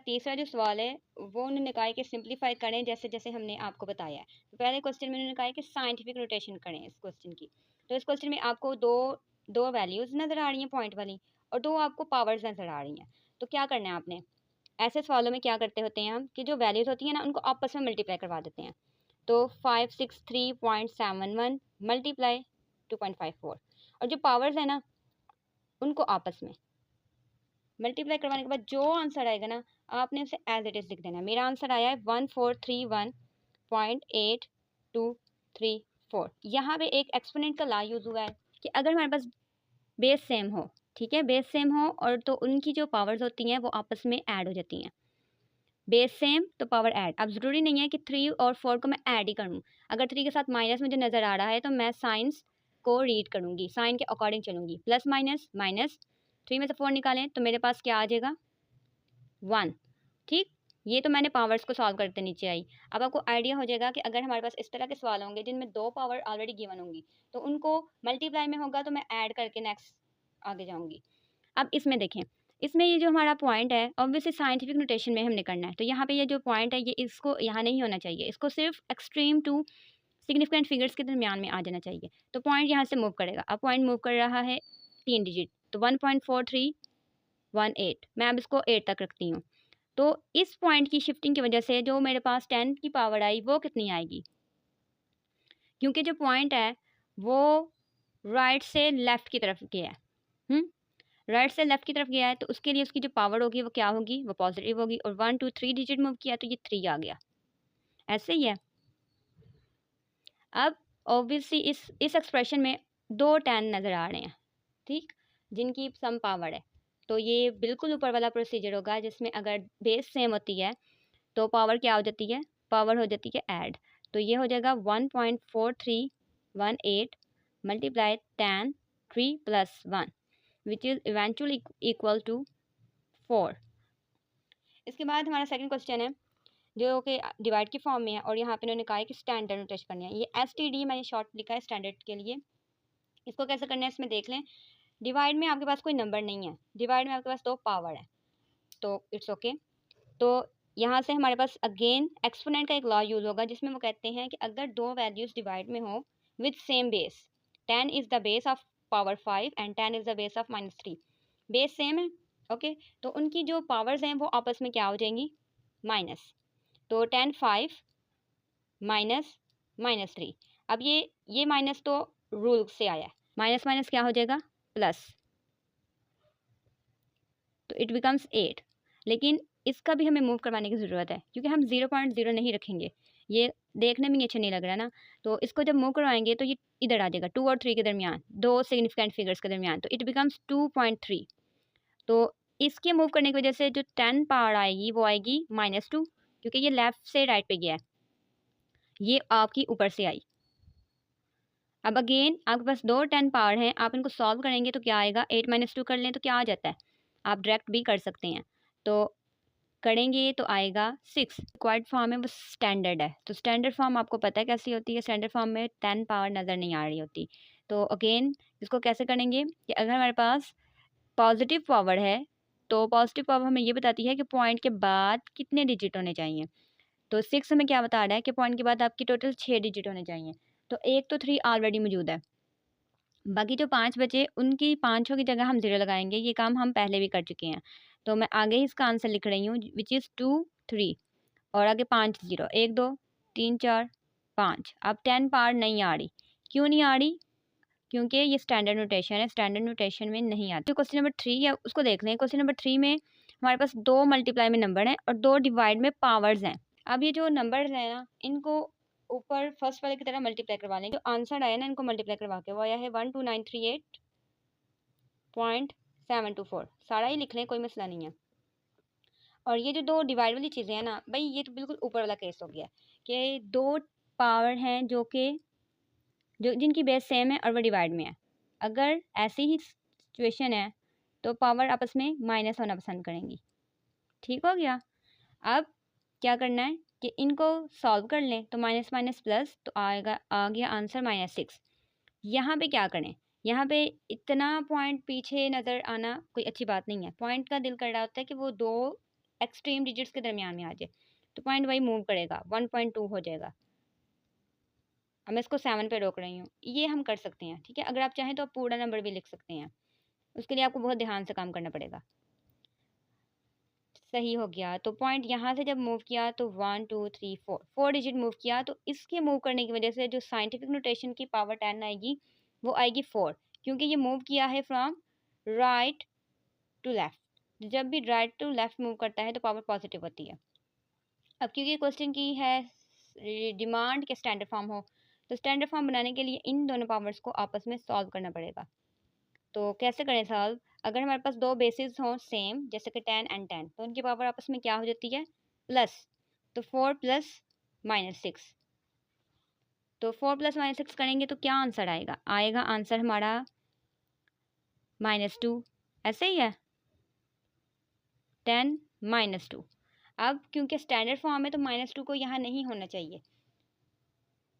तीसरा जो सवाल है वो उन्होंने कहा है कि सिंप्लीफाई करें जैसे जैसे हमने आपको बताया है। तो पहले क्वेश्चन में उन्होंने कहा है कि साइंटिफिक रोटेशन करें इस क्वेश्चन की। तो इस क्वेश्चन में आपको दो दो वैल्यूज़ नज़र आ रही हैं पॉइंट वाली, और दो आपको पावर्स नज़र आ रही हैं। तो क्या करना है आपने, ऐसे सवालों में क्या करते होते हैं हम कि जो वैल्यूज़ होती हैं ना उनको आपस में मल्टीप्लाई करवा देते हैं। तो 563.71 मल्टीप्लाई 2.54, और जो पावर्स है ना उनको आपस में मल्टीप्लाई करवाने के बाद जो आंसर आएगा ना आपने उसे एज इट इज़ लिख देना है। मेरा आंसर आया है 1431.8234। यहाँ पे एक एक्सपोनेंट का ला यूज़ हुआ है कि अगर हमारे पास बेस सेम हो, ठीक है, बेस सेम हो, और तो उनकी जो पावर्स होती हैं वो आपस में ऐड हो जाती हैं। बेस सेम तो पावर ऐड। अब ज़रूरी नहीं है कि 3 और 4 को मैं ऐड ही करूँ। अगर 3 के साथ माइनस मुझे नज़र आ रहा है तो मैं साइंस को रीड करूँगी, साइन के अकॉर्डिंग चलूँगी। प्लस माइनस माइनस, 3 में से 4 निकालें तो मेरे पास क्या आ जाएगा 1। ठीक, ये तो मैंने पावर्स को सॉल्व करते नीचे आई। अब आपको आइडिया हो जाएगा कि अगर हमारे पास इस तरह के सवाल होंगे जिनमें दो पावर ऑलरेडी गिवन होंगी तो उनको मल्टीप्लाई में होगा तो मैं ऐड करके नेक्स्ट आगे जाऊँगी। अब इसमें देखें, इसमें ये जो हमारा पॉइंट है ऑब्वियसली साइंटिफिक नोटेशन में हमने करना है। तो यहाँ पे ये जो पॉइंट है ये इसको यहाँ नहीं होना चाहिए, इसको सिर्फ एक्सट्रीम टू सिग्निफिकेंट फिगर्स के दरमियान में आ जाना चाहिए। तो पॉइंट यहाँ से मूव करेगा। अब पॉइंट मूव कर रहा है 3 डिजिट, तो 1.4318। मैं अब इसको 8 तक रखती हूँ। तो इस पॉइंट की शिफ्टिंग की वजह से जो मेरे पास 10 की पावर आई वो कितनी आएगी, क्योंकि जो पॉइंट है वो राइट से लेफ़्ट की तरफ गया है। राइट से लेफ़्ट की तरफ गया है तो उसके लिए उसकी जो पावर होगी वो क्या होगी, वो पॉजिटिव होगी। और 1 2 3 डिजिट मूव किया तो ये 3 आ गया। ऐसे ही है। अब ऑब्वियसली इस एक्सप्रेशन में दो 10 नज़र आ रहे हैं, ठीक, जिनकी सम पावर है। तो ये बिल्कुल ऊपर वाला प्रोसीजर होगा जिसमें अगर बेस सेम होती है तो पावर क्या हो जाती है, पावर हो जाती है ऐड। तो ये हो जाएगा 1.4318 multiply 10 3 + 1 which is eventually equal to 4। इसके बाद हमारा सेकंड क्वेश्चन है जो कि डिवाइड की फॉर्म में है, और यहाँ पे उन्होंने कहा है कि स्टैंडर्ड नोटेशन करनी है। ये STD मैंने शॉर्ट लिखा है स्टैंडर्ड के लिए। इसको कैसे करना है इसमें देख लें। डिवाइड में आपके पास कोई नंबर नहीं है, डिवाइड में आपके पास दो पावर है, तो इट्स ओके। तो यहाँ से हमारे पास अगेन एक्सपोनेंट का एक लॉ यूज़ होगा जिसमें वो कहते हैं कि अगर दो वैल्यूज़ डिवाइड में हो with same base, 10 is the base of power 5 and 10 is the base of -3, base same है, ओके, तो उनकी जो पावर्स हैं वो आपस में क्या हो जाएंगी, माइनस। तो 10 5 माइनस -3। अब ये माइनस तो रूल से आया है, माइनस माइनस क्या हो जाएगा प्लस, तो इट बिकम्स 8। लेकिन इसका भी हमें मूव करवाने की ज़रूरत है क्योंकि हम 0.0 नहीं रखेंगे, ये देखने में अच्छा नहीं लग रहा ना। तो इसको जब मूव करवाएंगे तो ये इधर आ जाएगा 2 और 3 के दरमियान, दो सिग्निफिकेंट फिगर्स के दरमियान, तो इट बिकम्स 2.3। तो इसके मूव करने की वजह से जो 10 पावर आएगी वो आएगी -2, क्योंकि ये लेफ़्ट से राइट पे गया है, ये आपकी ऊपर से आई। अब अगेन आपके पास दो 10 पावर हैं, आप इनको सॉल्व करेंगे तो क्या आएगा, 8 - 2 कर लें तो क्या आ जाता है, आप डायरेक्ट भी कर सकते हैं। तो करेंगे तो आएगा 6। रिक्वायर्ड फॉर्म है वो स्टैंडर्ड है, तो स्टैंडर्ड फॉर्म आपको पता है कैसी होती है, स्टैंडर्ड फॉर्म में 10 पावर नज़र नहीं आ रही होती। तो अगेन इसको कैसे करेंगे कि अगर हमारे पास पॉजिटिव पावर है तो पॉजिटिव पावर हमें ये बताती है कि पॉइंट के बाद कितने डिजिट होने चाहिए। तो 6 हमें क्या बता रहा है कि पॉइंट के बाद आपकी टोटल 6 डिजिट होने चाहिए। तो एक तो 3 ऑलरेडी मौजूद है, बाकी जो 5 बचे उनकी 5 की जगह हम 0 लगाएंगे, ये काम हम पहले भी कर चुके हैं। तो मैं आगे ही इसका आंसर लिख रही हूँ विच इज़ 2 3, और आगे 5 0, 1 2 3 4 5। अब 10 पावर नहीं आ रही, क्यों नहीं आ रही, क्योंकि ये स्टैंडर्ड नोटेशन है, स्टैंडर्ड नोटेशन में नहीं आती। जो क्वेश्चन नंबर 3 है उसको देख लें। क्वेश्चन नंबर 3 में हमारे पास दो मल्टीप्लाई में नंबर हैं और दो डिवाइड में पावर्स हैं। अब ये जो नंबर है ना इनको ऊपर फर्स्ट वाले की तरह मल्टीप्लाई करवा लें। जो आंसर आया ना इनको मल्टीप्लाई करवा के वो आया है 12938.724। सारा ही लिख लें, कोई मसला नहीं है। और ये जो दो डिवाइड वाली चीज़ें हैं ना भाई, ये तो बिल्कुल ऊपर वाला केस हो गया कि दो पावर हैं जो जिनकी बेस सेम है और वो डिवाइड में है। अगर ऐसी ही सिचुएशन है तो पावर आपस में माइनस होना पसंद करेंगी। ठीक हो गया। अब क्या करना है कि इनको सॉल्व कर लें, तो माइनस माइनस प्लस, तो आ गया आंसर -6। यहाँ पे क्या करें, यहाँ पे इतना पॉइंट पीछे नज़र आना कोई अच्छी बात नहीं है। पॉइंट का दिल कर रहा होता है कि वो दो एक्सट्रीम डिजिट्स के दरमियान में आ जाए तो पॉइंट वही मूव करेगा, 1.2 हो जाएगा। अब मैं इसको 7 पे रोक रही हूँ, ये हम कर सकते हैं, ठीक है। अगर आप चाहें तो आप पूरा नंबर भी लिख सकते हैं, उसके लिए आपको बहुत ध्यान से काम करना पड़ेगा। सही हो गया। तो पॉइंट यहाँ से जब मूव किया तो 1 2 3 4 डिजिट मूव किया, तो इसके मूव करने की वजह से जो साइंटिफिक नोटेशन की पावर 10 आएगी वो आएगी 4, क्योंकि ये मूव किया है फ्रॉम राइट टू लेफ़्ट। जब भी राइट टू लेफ़्ट मूव करता है तो पावर पॉजिटिव होती है। अब क्योंकि क्वेश्चन की है डिमांड के स्टैंडर्ड फॉर्म हो, तो स्टैंडर्ड फॉर्म बनाने के लिए इन दोनों पावर्स को आपस में सॉल्व करना पड़ेगा। तो कैसे करें सॉल्व? अगर हमारे पास दो बेसिस हों सेम, जैसे कि 10 एंड 10, तो उनकी पावर आपस में क्या हो जाती है? प्लस। तो 4 प्लस -6, तो 4 प्लस -6 करेंगे तो क्या आंसर आएगा? आएगा आंसर हमारा -2। ऐसे ही है, 10 -2। अब क्योंकि स्टैंडर्ड फॉर्म है तो -2 को यहाँ नहीं होना चाहिए,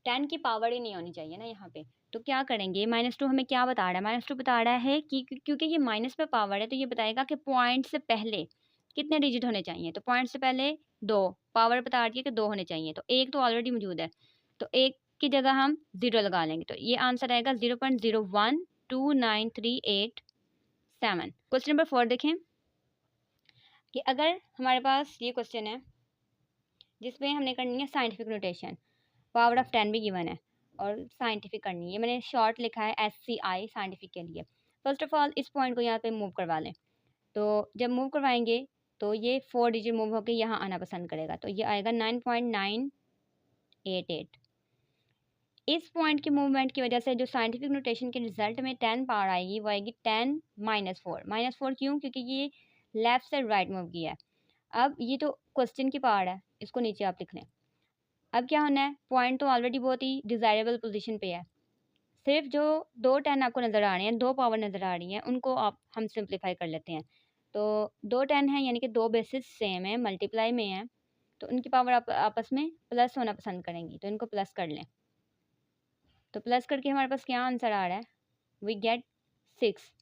10 की पावर ही नहीं होनी चाहिए ना यहाँ पे। तो क्या करेंगे? -2 हमें क्या बता रहा है? -2 बता रहा है कि क्योंकि ये माइनस पे पावर है तो ये बताएगा कि पॉइंट से पहले कितने डिजिट होने चाहिए। तो पॉइंट से पहले 2, पावर बता रही है कि 2 होने चाहिए, तो 1 तो ऑलरेडी मौजूद है, तो 1 की जगह हम 0 लगा लेंगे, तो ये आंसर आएगा 0.0129387। क्वेश्चन नंबर 4 देखें कि अगर हमारे पास ये क्वेश्चन है जिसमें हमने करनी है साइंटिफिक नोटेशन, पावर ऑफ 10 भी गिवन है और साइंटिफिक करनी है। मैंने शॉर्ट लिखा है SCI साइंटिफिक के लिए। फर्स्ट ऑफ ऑल इस पॉइंट को यहाँ पे मूव करवा लें, तो जब मूव करवाएंगे तो ये 4 डिजिट मूव होकर यहाँ आना पसंद करेगा, तो ये आएगा 9.988। इस पॉइंट की मूवमेंट की वजह से जो साइंटिफिक नोटेशन के रिजल्ट में 10 पावर आएगी वो आएगी 10 -4। -4 क्यों? क्योंकि ये लेफ्ट से राइट मूव किया है। अब ये तो क्वेश्चन की पावर है, इसको नीचे आप लिख लें। अब क्या होना है? पॉइंट तो ऑलरेडी बहुत ही डिज़ायरेबल पोजीशन पे है, सिर्फ जो 2 10 आपको नज़र आ रहे हैं, 2 पावर नज़र आ रही हैं, उनको आप हम सिंप्लीफाई कर लेते हैं। तो 2 10 हैं, यानी कि 2 बेसिस सेम है, मल्टीप्लाई में है, तो उनकी पावर आप आपस में प्लस होना पसंद करेंगी, तो इनको प्लस कर लें। तो प्लस करके हमारे पास क्या आंसर आ रहा है? We get 6।